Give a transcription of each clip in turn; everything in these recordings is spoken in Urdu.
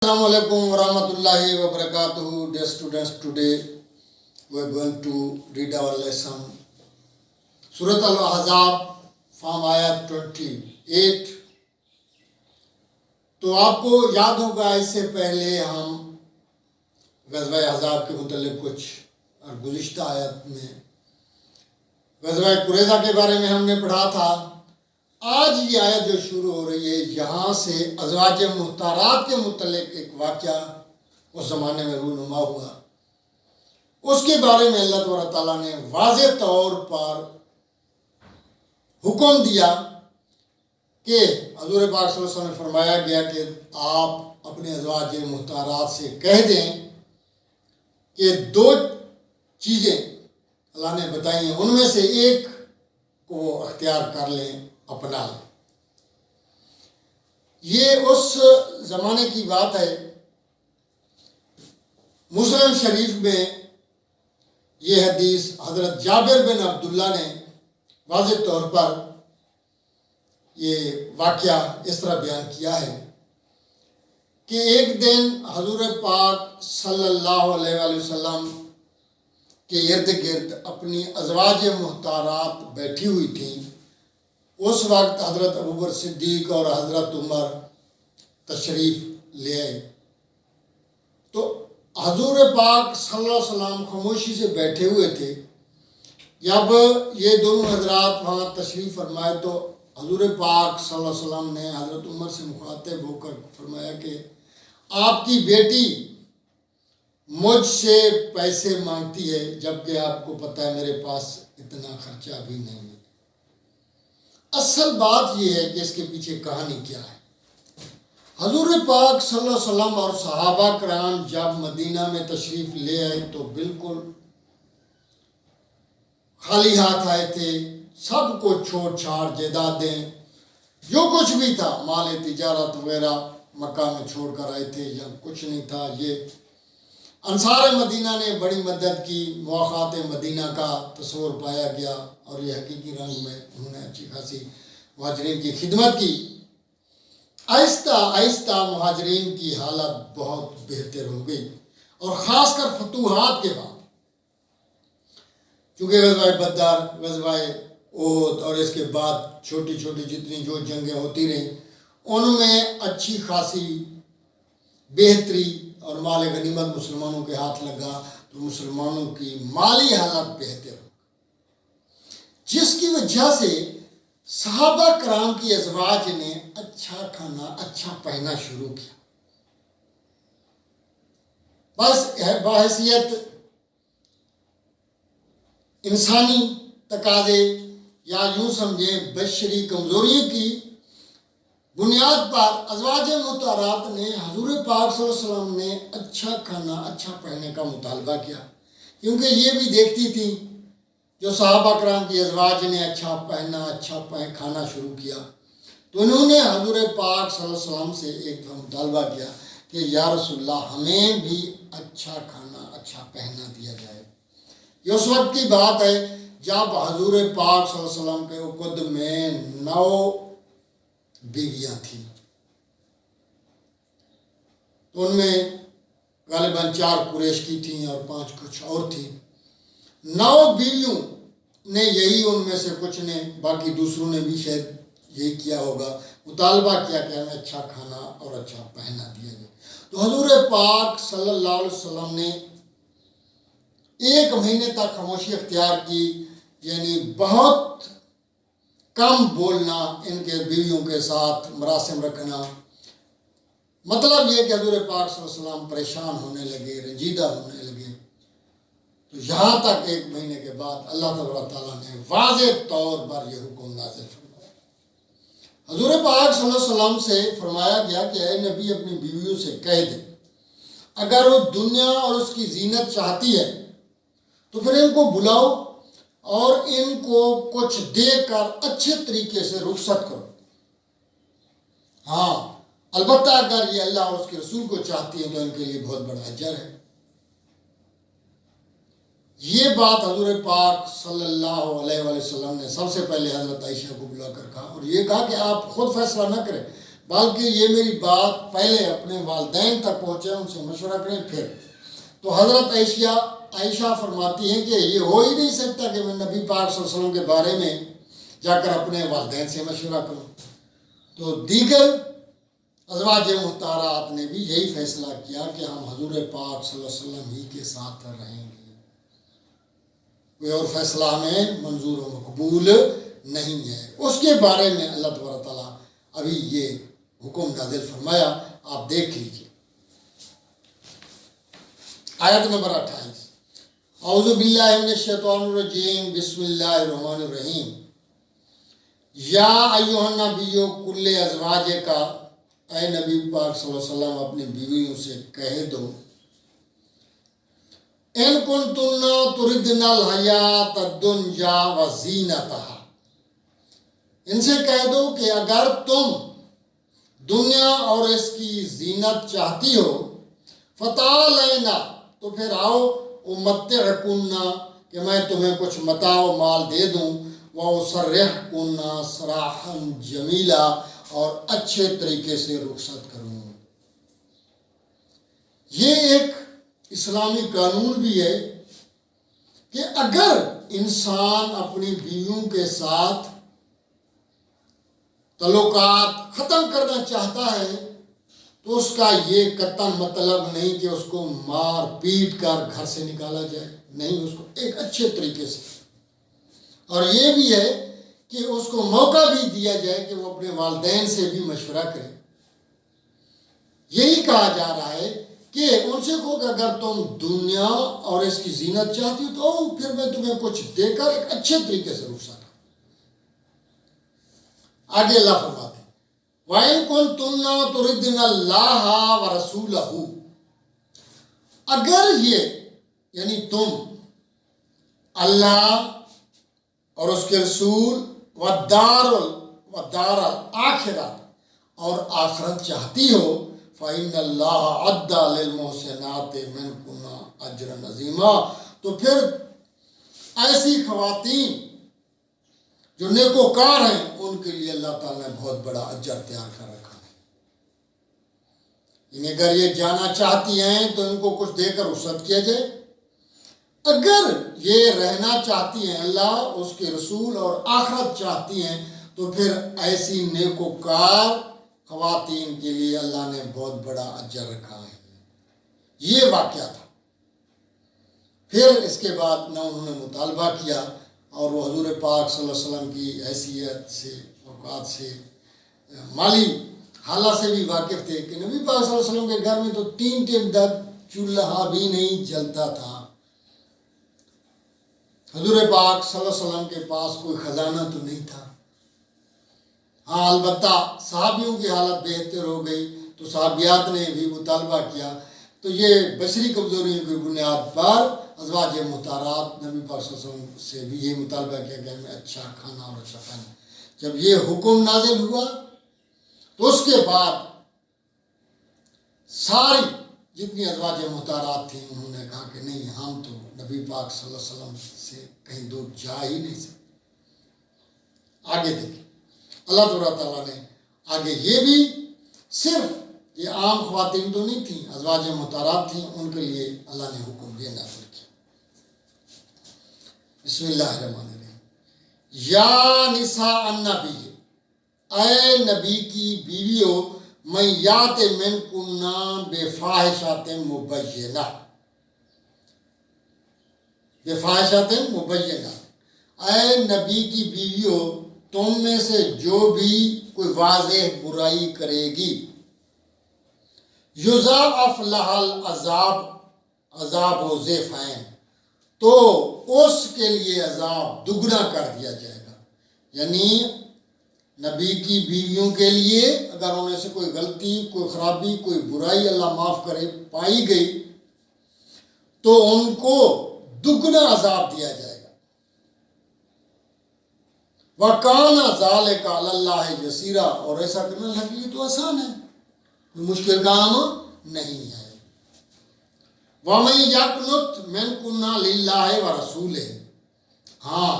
Assalamu alaikum warahmatullahi wabarakatuh. Dear students, today we are going to read our lesson Surat Al-Ahzab from ayat 28. تو آپ کو یاد ہوگا اس سے پہلے ہم غزوہ احزاب کے متعلق کچھ اور گزشتہ آیت میں غزوہ قریظہ کے بارے میں ہم نے پڑھا تھا. آج یہ آیت جو شروع ہو رہی ہے یہاں سے ازواج مختارات کے متعلق ایک واقعہ اس زمانے میں رونما ہوا. اس کے بارے میں اللہ تبارک تعالیٰ نے واضح طور پر حکم دیا کہ حضور پاک صلی اللہ علیہ وسلم نے فرمایا گیا کہ آپ اپنے ازواج مختارات سے کہہ دیں کہ دو چیزیں اللہ نے بتائی ہیں ان میں سے ایک کو وہ اختیار کر لیں, اپنا لیں. یہ اس زمانے کی بات ہے. مسلم شریف میں یہ حدیث حضرت جابر بن عبداللہ نے واضح طور پر یہ واقعہ اس طرح بیان کیا ہے کہ ایک دن حضور پاک صلی اللہ علیہ وآلہ وسلم کے ارد گرد اپنی ازواج مختارات بیٹھی ہوئی تھیں. اس وقت حضرت ابوبکر صدیق اور حضرت عمر تشریف لے آئے. تو حضور پاک صلی اللہ علیہ وسلم خاموشی سے بیٹھے ہوئے تھے. جب یہ دونوں حضرات وہاں تشریف فرمائے تو حضور پاک صلی اللہ علیہ وسلم نے حضرت عمر سے مخاطب ہو کر فرمایا کہ آپ کی بیٹی مجھ سے پیسے مانگتی ہے جبکہ آپ کو پتہ ہے میرے پاس اتنا خرچہ بھی نہیں ہے. اصل بات یہ ہے کہ اس کے پیچھے کہانی کیا ہے. حضور پاک صلی اللہ علیہ وسلم اور صحابہ کرام جب مدینہ میں تشریف لے آئے تو بالکل خالی ہاتھ آئے تھے. سب کو چھوڑ چھاڑ جائیدادیں جو کچھ بھی تھا مال تجارت وغیرہ مکہ میں چھوڑ کر آئے تھے. یا کچھ نہیں تھا. یہ انصار مدینہ نے بڑی مدد کی. مواخات مدینہ کا تصور پایا گیا اور یہ حقیقی رنگ میں انہوں نے اچھی خاصی مہاجرین کی خدمت کی. آہستہ آہستہ مہاجرین کی حالت بہت بہتر ہو گئی اور خاص کر فتوحات کے بعد, چونکہ غزوہ بدر, غزوہ احد اور اس کے بعد چھوٹی چھوٹی جتنی جو جنگیں ہوتی رہیں ان میں اچھی خاصی بہتری اور مال غنیمت مسلمانوں کے ہاتھ لگا تو مسلمانوں کی مالی حالت بہتر ہو, جس کی وجہ سے صحابہ کرام کی ازواج نے اچھا کھانا اچھا پہنا شروع کیا. بس بحیثیت انسانی تقاضے یا یوں سمجھیں بشری کمزوری کی بنیاد پر ازواج مطہرات نے حضور پاک صلی اللہ علیہ وسلم نے اچھا کھانا اچھا پہننے کا مطالبہ کیا, کیونکہ یہ بھی دیکھتی تھی جو صحابہ کرام کی ازواج نے اچھا پہنا اچھا کھانا شروع کیا تو انہوں نے حضور پاک صلی اللہ علیہ وسلم سے ایک دفعہ مطالبہ کیا کہ یا رسول اللہ ہمیں بھی اچھا کھانا اچھا پہنا دیا جائے. یہ اس وقت کی بات ہے جب حضور پاک صلی اللہ علیہ وسلم کے عقد میں 9 بیویاں تھیں. تو ان میں غالباً 4 قریش کی تھیں اور 5 کچھ اور تھیں. 9 بیویوں نے یہی ان میں سے کچھ نے, باقی دوسروں نے بھی شاید یہی کیا ہوگا, مطالبہ کیا کہ ہمیں اچھا کھانا اور اچھا پہنا دیا جائے. تو حضور پاک صلی اللہ علیہ وسلم نے 1 مہینے تک خاموشی اختیار کی, یعنی بہت کم بولنا, ان کے بیویوں کے ساتھ مراسم رکھنا. مطلب یہ کہ حضور پاک صلی اللہ علیہ وسلم پریشان ہونے لگے, رنجیدہ ہونے لگے. تو یہاں تک 1 مہینے کے بعد اللہ تبارک تعالیٰ نے واضح طور پر یہ حکم نازل فرمایا. حضور پاک صلی اللہ علیہ وسلم سے فرمایا گیا کہ اے نبی اپنی بیویوں سے کہہ دے اگر وہ دنیا اور اس کی زینت چاہتی ہے تو پھر ان کو بلاؤ اور ان کو کچھ دے کر اچھے طریقے سے رخصت کرو. ہاں البتہ اگر یہ اللہ اور اس کے رسول کو چاہتی ہے تو ان کے لیے بہت بڑا اجر ہے. یہ بات حضور پاک صلی اللہ علیہ وآلہ وسلم نے سب سے پہلے حضرت عائشہ کو بلا کر کہا اور یہ کہا کہ آپ خود فیصلہ نہ کریں بلکہ یہ میری بات پہلے اپنے والدین تک پہنچے، ان سے مشورہ کریں پھر۔ تو حضرت عائشہ فرماتی ہیں کہ یہ ہو ہی نہیں سکتا کہ میں نبی پاک صلی اللہ علیہ وسلم کے بارے میں جا کر اپنے والدین سے مشورہ کروں۔ تو دیگر ازواج مطہرات نے بھی یہی فیصلہ کیا کہ ہم حضور پاک صلی اللہ علیہ وسلم ہی کے ساتھ رہیں گے، کوئی اور فیصلہ ہمیں منظور و مقبول نہیں ہے۔ اس کے بارے میں اللہ تبارک تعالیٰ ابھی یہ حکم نازل فرمایا، آپ دیکھ لیجیے۔ آیت نمبر 28، اعوذ باللہ من الشیطان الرجیم، بسم اللہ الرحمن الرحیم۔ یا ایھا النبی قل لازواجک، اے نبی پاک صلی اللہ علیہ وسلم اپنی بیویوں سے کہہ دو، ان کنتن تردن الحیات الدنیا وزینتہا، ان سے کہہ دو کہ اگر تم دنیا اور اس کی زینت چاہتی ہو، فتعالینا، تو پھر آؤ، امتعکن، کہ میں تمہیں کچھ متاع و مال دے دوں، واسرحکن سراحا جمیلا، اور اچھے طریقے سے رخصت کروں۔ یہ ایک اسلامی قانون بھی ہے کہ اگر انسان اپنی بیویوں کے ساتھ تعلقات ختم کرنا چاہتا ہے تو اس کا یہ قطعاً مطلب نہیں کہ اس کو مار پیٹ کر گھر سے نکالا جائے، نہیں، اس کو ایک اچھے طریقے سے، اور یہ بھی ہے کہ اس کو موقع بھی دیا جائے کہ وہ اپنے والدین سے بھی مشورہ کرے۔ یہی کہا جا رہا ہے کہ ان سے کہو کہ اگر تم دنیا اور اس کی زینت چاہتی ہو تو پھر میں تمہیں کچھ دے کر ایک اچھے طریقے سے رخصت کروں۔ آگے اللہ فرماتے ہیں وَإِن كُنتُنَّ تُرِدْنَ اللَّهَ وَرَسُولَهُ، اگر یہ یعنی تم اللہ اور اس کے رسول والدار الآخرہ اور آخرت چاہتی ہو، فَإِنَّ اللَّهَ أَعَدَّ لِلْمُحْسِنَاتِ مِنْكُنَّ أَجْرًا عَظِيمًا، تو پھر ایسی خواتین جو نیکوکار ہیں ان کے لیے اللہ تعالیٰ نے بہت بڑا اجر تیار کر رکھا ہے۔ یعنی اگر یہ جانا چاہتی ہیں تو ان کو کچھ دے کر رخصت کیا جائے، اگر یہ رہنا چاہتی ہیں، اللہ اس کے رسول اور آخرت چاہتی ہیں، تو پھر ایسی نیکوکار خواتین کے لیے اللہ نے بہت بڑا اجر رکھا ہے۔ یہ واقعہ تھا۔ پھر اس کے بعد نہ انہوں نے مطالبہ کیا، اور وہ حضور پاک صلی اللہ علیہ وسلم کی حیثیت سے، اوقات سے، مالی حالات سے بھی واقف تھے کہ نبی پاک صلی اللہ علیہ وسلم کے گھر میں تو 3 ٹائم تک چولہا بھی نہیں جلتا تھا۔ حضور پاک صلی اللہ علیہ وسلم کے پاس کوئی خزانہ تو نہیں تھا۔ ہاں، البتہ صحابیوں کی حالت بہتر ہو گئی تو صحابیات نے بھی مطالبہ کیا، تو یہ بشری کمزوریوں کی بنیاد پر ازواج مطہرات نبی پاک صلی اللہ علیہ وسلم سے بھی یہ مطالبہ کیا کہ ہمیں اچھا کھانا اور اچھا پہننا۔ جب یہ حکم نازل ہوا تو اس کے بعد ساری جتنی ازواج مطہرات تھیں انہوں نے کہا کہ نہیں، ہم تو نبی پاک صلی اللہ علیہ وسلم سے کہیں دور جا ہی نہیں سکتے۔ آگے دیکھیں، اللہ تعالیٰ نے آگے یہ بھی صرف یہ عام خواتین تو نہیں تھیں، ازواج مطہرات تھیں، ان کے لیے اللہ نے حکم یہ نازل کیا۔ بسم اللہ الرحمن الرحیم۔ یا نساء النبی، اے نبی کی بیویوں، من یات منکن بفاحشۃ مبینہ، بفاحشۃ مبینہ، اے نبی کی بیویوں تم میں سے جو بھی کوئی واضح برائی کرے گی، یضاعف لہا العذاب، عذاب و ضعفین، تو اس کے لیے عذاب دگنا کر دیا جائے گا۔ یعنی نبی کی بیویوں کے لیے اگر انہیں سے کوئی غلطی، کوئی خرابی، کوئی برائی اللہ معاف کرے پائی گئی تو ان کو دگنا عذاب دیا جائے گا۔ وَكَانَ ذَلِكَ عَلَى اللَّهِ يَسِيرًا، اور ایسا کرنا اللہ کے لیے تو آسان ہے، کوئی مشکل کام نہیں ہے۔ وَمَن يَقْنُتْ مِنكُنَّ لِلَّهِ وَرَسُولِهِ، ہاں،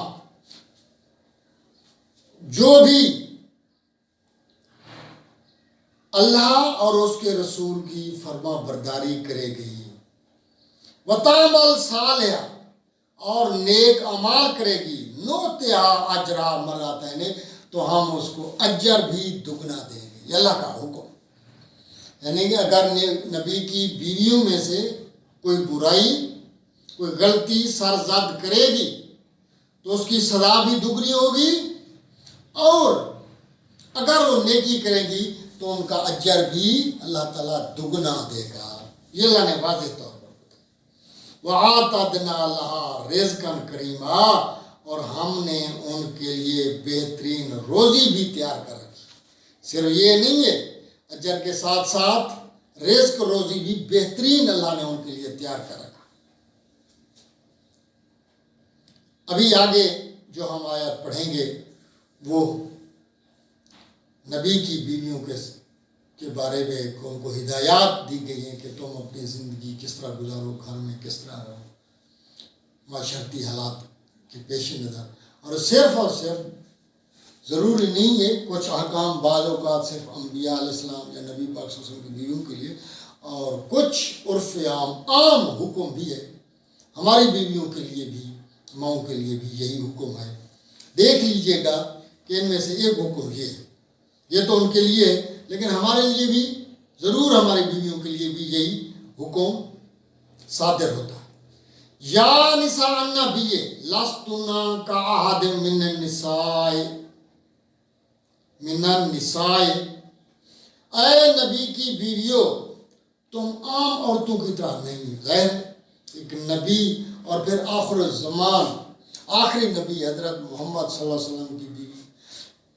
جو بھی اللہ اور اس کے رسول کی فرما برداری کرے گی، وَتَعْمَلْ صَالِحًا اور نیک اعمال کرے گی، نُؤْتِهَا أَجْرًا مَرَّتَيْنِ تو ہم اس کو اجر بھی دگنا دیں گے۔ یہ اللہ کا حکم، یعنی کہ اگر نبی کی بیویوں میں سے کوئی برائی، کوئی غلطی سرزد کرے گی تو اس کی سزا بھی دگنی ہوگی، اور اگر وہ نیکی کرے گی تو ان کا اجر بھی اللہ تعالیٰ دگنا دے گا۔ یہ اللہ نے واضح طور پر بتایا۔ وَأَعْتَدْنَا لَهَا رِزْقًا كَرِيمًا اور ہم نے ان کے لیے بہترین روزی بھی تیار کر رکھی۔ صرف یہ نہیں ہے، اجر کے ساتھ ساتھ رزق روزی بھی بہترین اللہ نے ان کے لیے تیار کر رکھا۔ ابھی آگے جو ہم آیات پڑھیں گے وہ نبی کی بیویوں کے بارے میں ان کو ہدایات دی گئی ہیں کہ تم اپنی زندگی کس طرح گزارو، گھر میں کس طرح رہو، معاشرتی حالات کے پیش نظر۔ اور صرف ضروری نہیں ہے، کچھ احکام بعض اوقات صرف انبیاء علیہ السلام یا نبی پاک صلی اللہ علیہ وسلم کی بیویوں کے لیے، اور کچھ عرف عام حکم بھی ہے ہماری بیویوں کے لیے بھی، ماؤں کے لیے بھی یہی حکم ہے۔ دیکھ لیجئے گا کہ ان میں سے ایک حکم یہ ہے، یہ تو ان کے لیے ہے، لیکن ہمارے لیے بھی ضرور، ہماری بیویوں کے لیے بھی یہی حکم صادر ہوتا ہے۔ یا نساء النبی لستن کاحد من النساء اے نبی کی بیویوں تم عام عورتوں کی طرح نہیں۔ غیر ایک نبی اور پھر آخر الزمان آخری نبی حضرت محمد صلی اللہ علیہ وسلم کی بیوی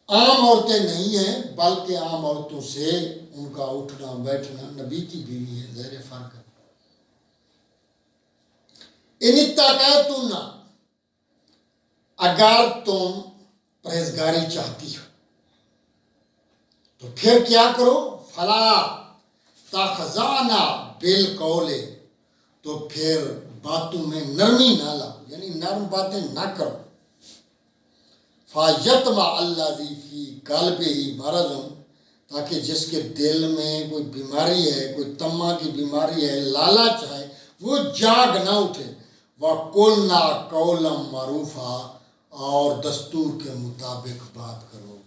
عام عورتیں نہیں ہیں، بلکہ عام عورتوں سے ان کا اٹھنا بیٹھنا، نبی کی بیوی ہے، ظاہر فرق ہے۔ ان اتقیتن اگر تم پرہیزگاری چاہتی ہو تو پھر کیا کرو، فلا تخضعن بالقول تو پھر باتوں میں نرمی نہ لاؤ، یعنی نرم باتیں نہ کرو۔ فَيَطْمَعَ الَّذِي فِي قَلْبِهِ مَرَضٌ تاکہ جس کے دل میں کوئی بیماری ہے، کوئی طمع کی بیماری ہے، لالچ ہے، وہ جاگ نہ اٹھے۔ وَقُلْنَا قَوْلًا مَعْرُوفًا اور دستور کے مطابق بات کرو۔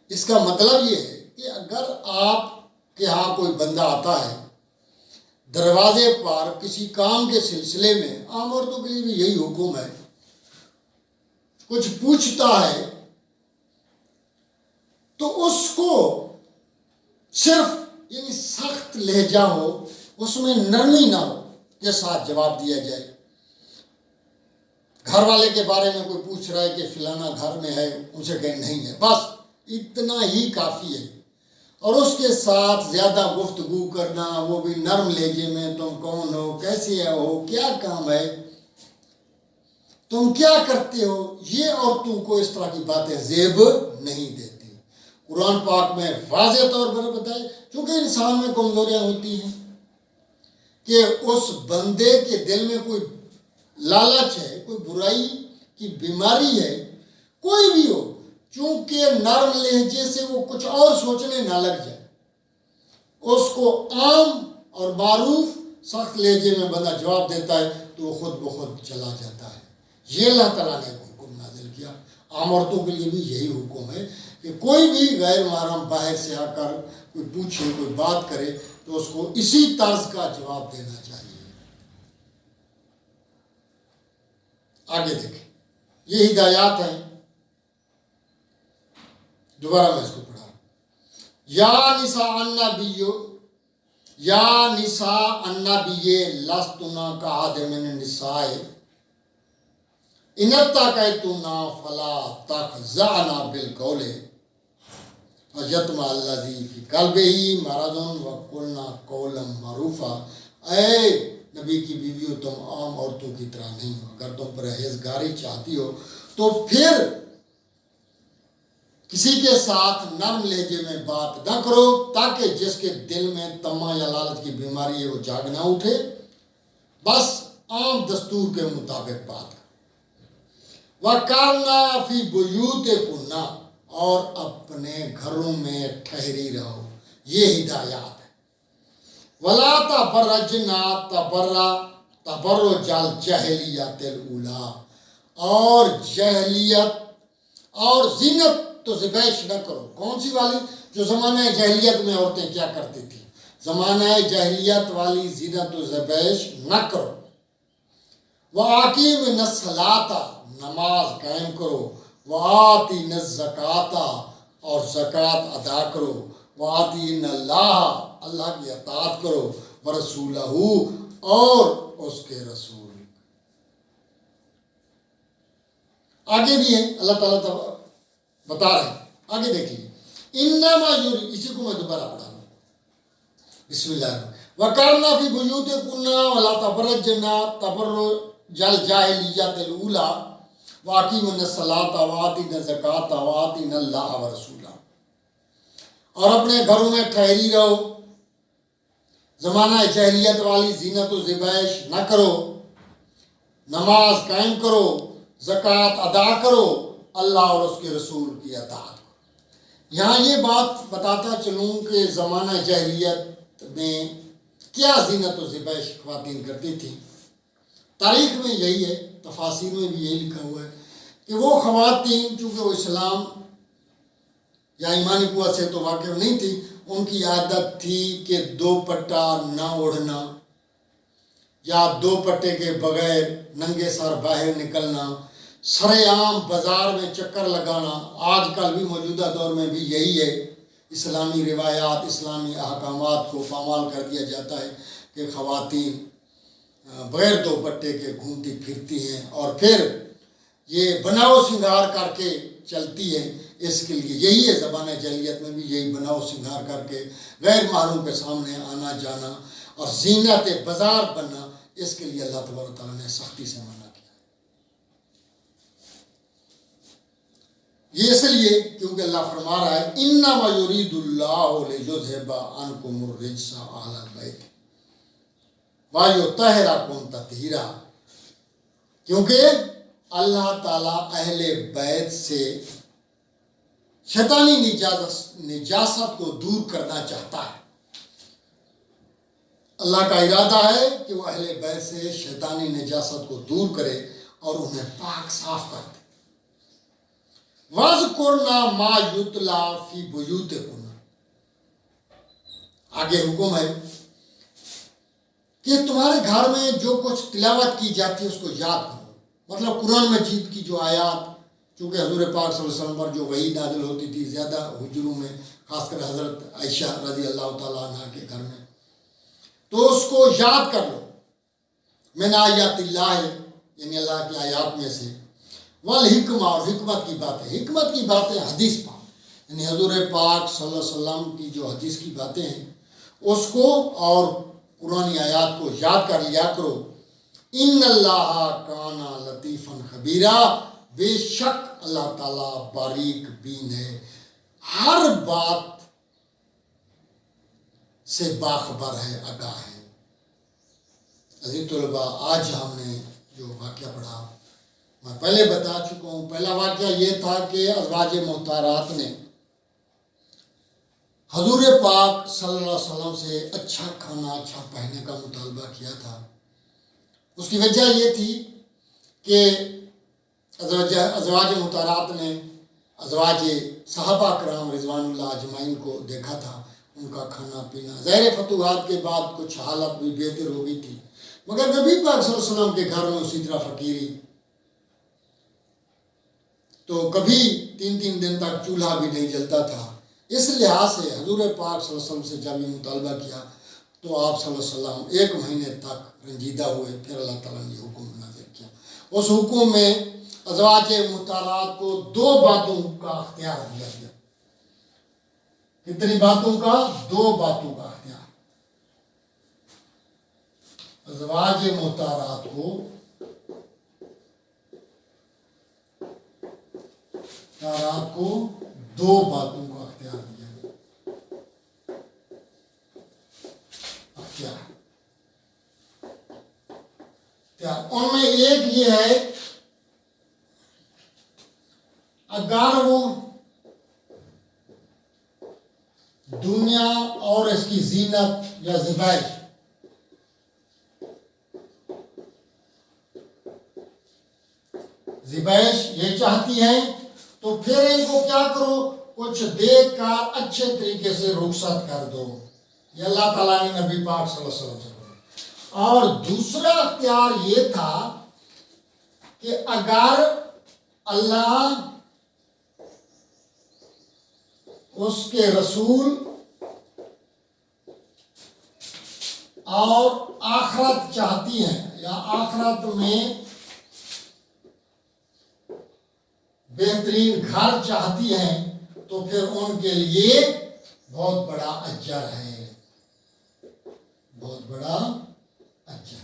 اس کا مطلب یہ ہے کہ اگر آپ کے ہاں کوئی بندہ آتا ہے دروازے پر کسی کام کے سلسلے میں، عام عورتوں کے لیے بھی یہی حکم ہے، کچھ پوچھتا ہے تو اس کو صرف یعنی سخت لہجہ ہو، اس میں نرمی نہ ہو کے ساتھ جواب دیا جائے۔ گھر والے کے بارے میں کوئی پوچھ رہا ہے کہ فلانا گھر میں ہے، ان سے کہیں نہیں ہے، بس اتنا ہی کافی ہے۔ اور اس کے ساتھ زیادہ گفتگو کرنا، وہ بھی نرم لہجے میں، تم کون ہو، کیسے ہو، کیا کام ہے، تم کیا کرتے ہو، یہ عورتوں کو اس طرح کی باتیں زیب نہیں دیتی۔ قرآن پاک میں واضح طور پر بتائے، چونکہ انسان میں کمزوریاں ہوتی ہیں کہ اس بندے کے دل میں کوئی لالچ ہے، کوئی برائی کی بیماری ہے، کوئی بھی ہو، چونکہ نرم لہجے سے وہ کچھ اور سوچنے نہ لگ جائے، اس کو عام اور معروف سخت لہجے میں بندہ جواب دیتا ہے تو وہ خود بخود چلا جاتا ہے۔ یہ اللہ تعالیٰ نے حکم نازل کیا۔ عام عورتوں کے لیے بھی یہی حکم ہے کہ کوئی بھی غیر محرم باہر سے آ کر کوئی پوچھے، کوئی بات کرے تو اس کو اسی طرز کا جواب دینا چاہیے۔ آگے دیکھیں، یہ ہدایات ہیں، دوبارہ میں اس کو پڑھا۔ یا نساء النبی یا نساء النبی لستن کاحد من النساء ان اتقیتن فلا تخضعن بالقول فیطمع الذی فی قلبہ مرض وقلن قولا معروفا۔ اے نبی کی بیویوں تم عام عورتوں کی طرح نہیں ہو، اگر تم پرہیزگاری چاہتی ہو تو پھر کسی کے ساتھ نرم لہجے میں بات نہ کرو تاکہ جس کے دل میں طمع یا لالچ کی بیماری ہے وہ جاگ نہ اٹھے، بس عام دستور کے مطابق بات کرو۔ وَقَرْنَا فِي بُيُوتِكُنَّ اور اپنے گھروں میں ٹھہری رہو. یہ ہدایات ہے. وَلَا تَبَرَّجْنَا تَبَرُّجَ الْجَاهِلِيَّةِ الْأُولَىٰ. اور جاہلیت اور زینت تو زیبائش نہ کرو. کون سی والی؟ جو زمانہ جاہلیت میں عورتیں کیا کرتی تھیں. زمانہ جاہلیت والی زینت و زیبائش نہ کرو. وَأَقِیمُوا الصَّلَاةَ. نماز قائم کرو. وَآتِینا الزَّکَاةَ. اور زکوٰۃ ادا کرو. وَأَطِیعُوا اللَّہِ. اللہ کی اطاعت کرو. وَرَسُولَهُ. اور اس کے رسول. آگے بھی ہے اللہ تعالیٰ بتا رہے ہیں. آگے دیکھیے. انما یوری. اسی کو میں دوبارہ پڑھا رہا ہوں. بسم اللہ. وَقَرْنَ فِي بُيُوتِكُنَّ وَلَا تَبَرَّجْنَ تَبَرُّجَ الْجَاهِلِيَّةِ الْأُولَىٰ وَأَقِیمُوا الصَّلَاةَ وَآتِینا الزَّکَاةَ وَأَطِیعُوا اللَّهَ وَرَسُولَهُ. اور اپنے گھروں میں ٹھہری رہو. زمانہ جاہلیت والی زینت و زیبائش نہ کرو. نماز قائم کرو. زکوٰۃ ادا کرو. اللہ اور اس کے رسول کی اطاعت کرو. یہاں یہ بات بتاتا چلوں کہ زمانہ جاہلیت میں کیا زینت و زیبائش خواتین کرتی تھیں. تاریخ میں یہی ہے, تفاسیر میں بھی یہی لکھا ہوا ہے کہ وہ خواتین چونکہ وہ اسلام یا ایمانی قوت سے تو واقف نہیں تھی, ان کی عادت تھی کہ دوپٹہ نہ اوڑھنا یا دوپٹے کے بغیر ننگے سر باہر نکلنا, سرے عام بازار میں چکر لگانا. آج کل بھی موجودہ دور میں بھی یہی ہے. اسلامی روایات, اسلامی احکامات کو پامال کر دیا جاتا ہے کہ خواتین بغیر دوپٹے کے گھومتی پھرتی ہیں اور پھر یہ بناؤ سنگار کر کے چلتی ہیں. اس کے لیے یہی ہے زمانہ جاہلیت میں بھی یہی بناؤ سنگار کر کے غیر محرم کے سامنے آنا جانا اور زینت بازار بننا. اس کے لیے اللہ تبارک تعالیٰ نے سختی سے منع کیا. یہ اس لیے کیونکہ اللہ فرما رہا ہے انما یرید اللہ لیذھب عنکم الرجس اہل البیت ویطہرکم تطہیرا. کیونکہ اللہ تعالیٰ اہل بیت سے شیطانی نجاست کو دور کرنا چاہتا ہے. اللہ کا ارادہ ہے کہ وہ اہل بیت سے شیطانی نجاست کو دور کرے اور انہیں پاک صاف کر دے. وَاذْكُرْنَ مَا يُتْلَىٰ فِي بُيُوتِكُنَّ. آگے حکم ہے کہ تمہارے گھر میں جو کچھ تلاوت کی جاتی ہے اس کو یاد کرو. مطلب قرآن مجید کی جو آیات, چونکہ حضور پاک صلی اللہ علیہ وسلم پر جو وحی نازل ہوتی تھی زیادہ حجروں میں, خاص کر حضرت عائشہ رضی اللہ تعالیٰ عنہ کے گھر میں, تو اس کو یاد کر لو. من آیات اللہ, یعنی اللہ کی آیات میں سے. والحکمہ, اور حکمت کی باتیں. حکمت کی باتیں حدیث پاک, یعنی حضور پاک صلی اللہ علیہ وسلم کی جو حدیث کی باتیں ہیں اس کو اور قرآنی آیات کو یاد کر لیا کرو. ان اللہ کان لطیفا خبیرا. بے شک اللہ تعالیٰ باریک بین ہے, ہر بات سے باخبر ہے, آگاہ ہے. عزیز طلباء, آج ہم نے جو واقعہ پڑھا میں پہلے بتا چکا ہوں. پہلا واقعہ یہ تھا کہ ازواج مطہرات نے حضور پاک صلی اللہ علیہ وسلم سے اچھا کھانا, اچھا پہننے کا مطالبہ کیا تھا. اس کی وجہ یہ تھی کہ ازواج مطہرات نے ازواج صحابہ کرام رضوان اللہ اجمعین کو دیکھا تھا, ان کا کھانا پینا. ظاہر فتوحات کے بعد کچھ حالت بھی بہتر ہو گئی تھی, مگر نبی پاک صلی اللہ علیہ وسلم کے گھر میں اسی طرح فقیری. تو کبھی 3 دن تک چولہا بھی نہیں جلتا تھا. اس لحاظ سے حضور پاک صلی اللہ علیہ وسلم سے جب یہ مطالبہ کیا تو آپ صلی اللہ علیہ وسلم 1 مہینے تک رنجیدہ ہوئے. پھر اللہ تعالیٰ نے حکم نازل کیا. اس حکم میں ازواج مطہرات کو 2 باتوں کا اختیار دیا گیا. کتنی باتوں کا؟ 2 باتوں کا اختیار. ازواج مطہرات کو رات کو 2 باتوں کا اختیار دیا گیا. ان میں ایک یہ ہے, اگر وہ زینت یا ذبائح، ذبائح یہ چاہتی ہیں تو پھر ان کو کیا کرو، کچھ دیکھ کر اچھے طریقے سے رخصت کر دو. یہ اللہ تعالیٰ نے نبی پاک صلی اللہ علیہ وسلم سے کہا. اور دوسرا اختیار یہ تھا کہ اگر اللہ اس کے رسول اور آخرت چاہتی ہیں یا آخرت میں بہترین گھر چاہتی ہیں تو پھر ان کے لیے بہت بڑا اجر ہے، بہت بڑا اجر.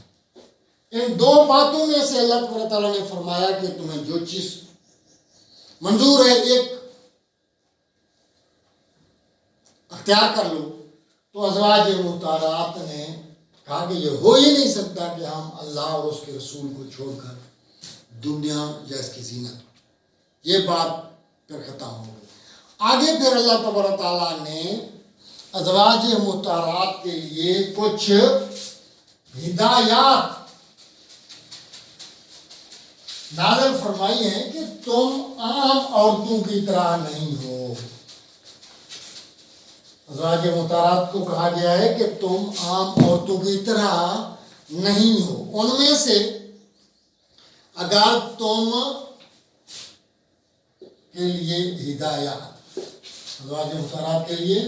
ان دو باتوں میں سے اللہ تعالیٰ نے فرمایا کہ تمہیں جو چیز منظور ہے ایک اختیار کر لو. تو ازواج مطہرات نے کہا کہ یہ ہو ہی نہیں سکتا کہ ہم اللہ اور اس کے رسول کو چھوڑ کر دنیا یا اس کی زینت، یہ بات پھر ختم ہو گئی. آگے پھر اللہ تبارک تعالیٰ نے ازواج مطہرات کے لیے کچھ ہدایات نازل فرمائی ہیں کہ تم عام عورتوں کی طرح نہیں ہو. ازواج مطہرات کو کہا گیا ہے کہ تم عام عورتوں کی طرح نہیں ہو. ان میں سے اگر تم کے لیے ہدایات، ازواج مطہرات کے لیے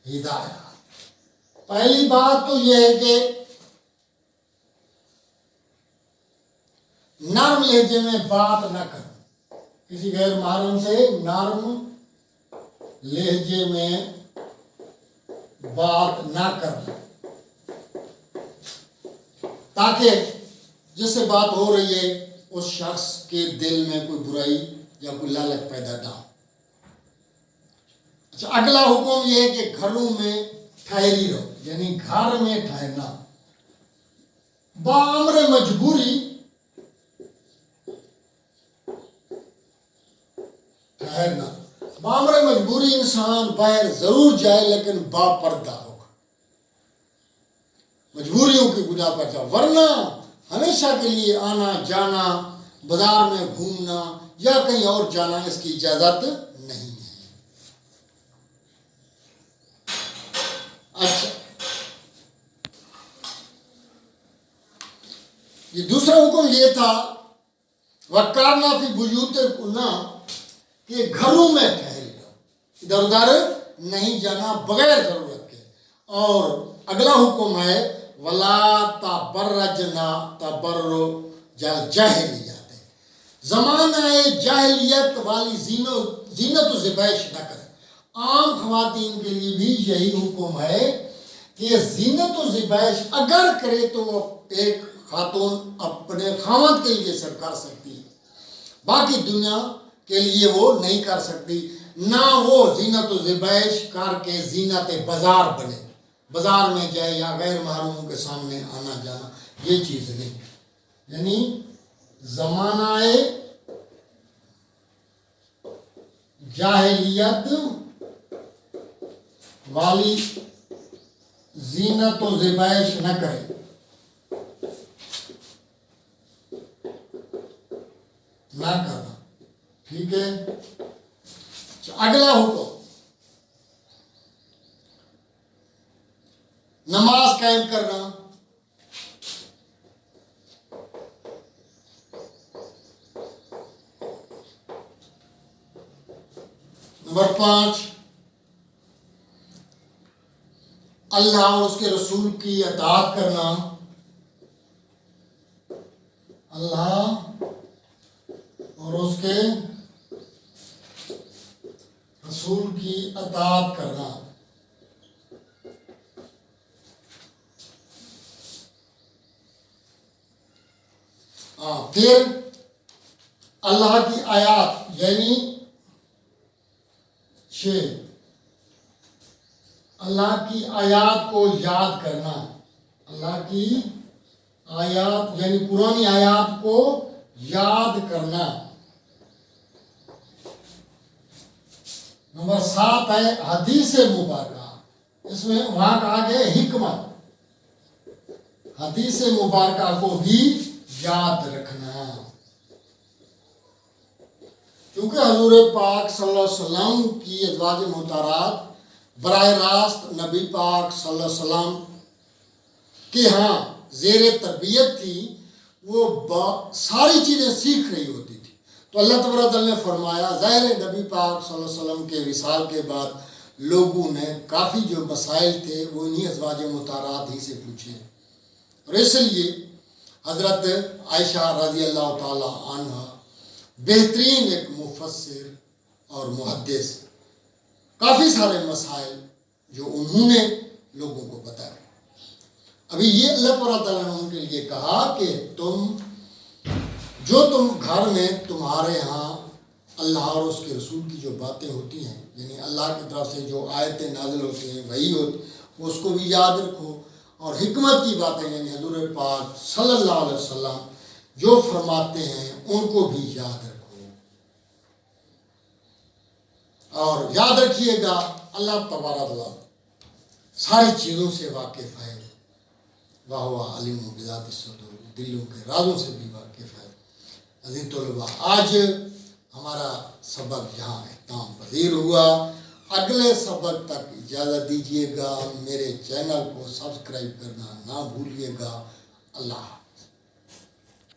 ہدایات، پہلی بات تو یہ ہے کہ نرم لہجے میں بات نہ کرو، کسی غیر محرم سے نرم لہجے میں بات نہ کرنا، تاکہ جس سے بات ہو رہی ہے اس شخص کے دل میں کوئی برائی یا کوئی لالچ پیدا نہ ہو. اچھا، اگلا حکم یہ ہے کہ گھروں میں ٹھہری رہو، یعنی گھر میں ٹھہرنا بامر مجبوری ٹھہرنا. بامر مجبوری انسان باہر ضرور جائے لیکن با پردہ ہوگا، مجبوریوں کی بنا پر جائے، ورنہ ہمیشہ کے لیے آنا جانا، بازار میں گھومنا یا کہیں اور جانا اس کی اجازت نہیں ہے. اچھا، یہ دوسرا حکم یہ تھا وَقَرْنَ فِي بُيُوتِكُنَّ کہ گھروں میں ٹھہری رہو، ادھر ادھر نہیں جانا بغیر ضرورت کے. اور اگلا حکم ہے وَلَا تَبَرَّجْنَ تَبَرُّجَ الْجَاهِلِيَّةِ، زمانہ جاہلیت والی زینت و زیبائش نہ کرے. عام خواتین کے لیے بھی یہی حکم ہے کہ زینت و زیبائش اگر کرے تو وہ ایک خاتون اپنے خاوند کے لیے صرف کر سکتی ہے، باقی دنیا کے لیے وہ نہیں کر سکتی. نہ وہ زینت و زیبائش کر کے زینت بازار بنے، بازار میں جائے یا غیر محرموں کے سامنے آنا جانا، یہ چیز نہیں. یعنی زمانہ جاہلیت والی زینت و زیبائش نہ کرے. نہ کرنا، ٹھیک ہے. اگلا حکم نماز قائم کرنا. نمبر 5 اللہ اور اس کے رسول کی اطاعت کرنا. اللہ اور اس کے رسول کی اطاعت کرنا. پھر اللہ کی آیات یعنی 6 اللہ کی آیات کو یاد کرنا. اللہ کی آیات یعنی پرانی آیات کو یاد کرنا. نمبر 7 ہے حدیث مبارکہ، اس میں وہاں کہا گیا حکمت، حدیث مبارکہ کو بھی یاد رکھنا، کیونکہ حضور پاک صلی اللہ علیہ وسلم کی ازواج مطہرات براہ راست نبی پاک صلی اللہ علیہ وسلم کے ہاں زیر تربیت تھی، وہ ساری چیزیں سیکھ رہی ہوتی تھی۔ تو اللہ تبارک تعالیٰ نے فرمایا ظاہر ہے نبی پاک صلی اللہ علیہ وسلم کے وصال کے بعد لوگوں نے کافی جو مسائل تھے وہ انہی ازواج مطہرات ہی سے پوچھے، اور اس لیے حضرت عائشہ رضی اللہ تعالی عنہ بہترین ایک مفسر اور محدث، کافی سارے مسائل جو انہوں نے لوگوں کو بتائے۔ ابھی یہ اللہ تعالیٰ نے ان کے لیے کہا کہ تم گھر میں تمہارے ہاں اللہ اور اس کے رسول کی جو باتیں ہوتی ہیں، یعنی اللہ کی طرف سے جو آیتیں نازل ہوتی ہیں وہی ہوتی، اس کو بھی یاد رکھو، اور حکمت کی باتیں یعنی حضور پاک صلی اللہ علیہ وسلم جو فرماتے ہیں ان کو بھی یاد رکھو، اور یاد رکھیے گا اللہ تبارک اللہ ساری چیزوں سے واقف ہے، وَهُوَ عَلِيمٌ بِذَاتِ الصُّدُورِ، دلوں کے رازوں سے بھی واقف ہے۔ عزیز طلباء، آج ہمارا سبق یہاں اختتام پذیر ہوا، اگلے سبق تک اجازت دیجیے گا، میرے چینل کو سبسکرائب کرنا نہ بھولیے گا۔ اللہ حافظ۔